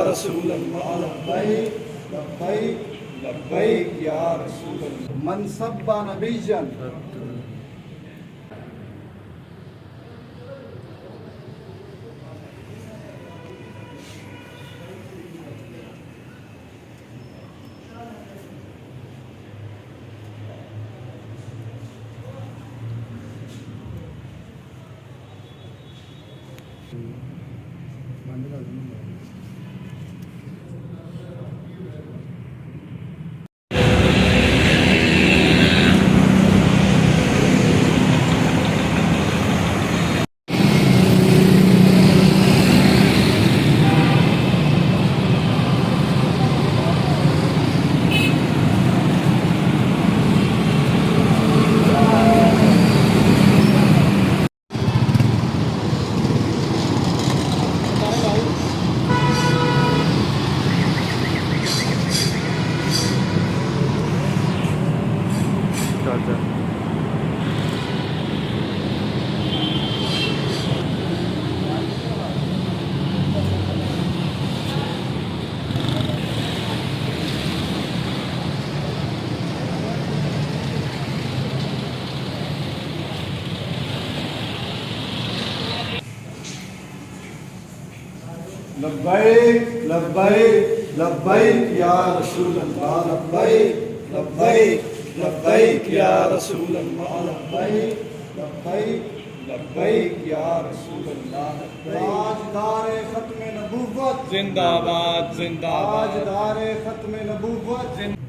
रसूल अल्लाह, लब्बैक लब्बैक लब्बैक या रसूल अल्लाह। मन सब्बा नबिय्यन लब्बैक लब्बैक लब्बैक या रसूल अल्लाह, लब्बैक लब्बैक लब्बैक या रसूल अल्लाह, लब्बैक लब्बैक लब्बैक या रसूल अल्लाह। ताजदारे खत्म नबूवत जिंदाबाद जिंदाबाद। ताजदारे खत्म नबूवत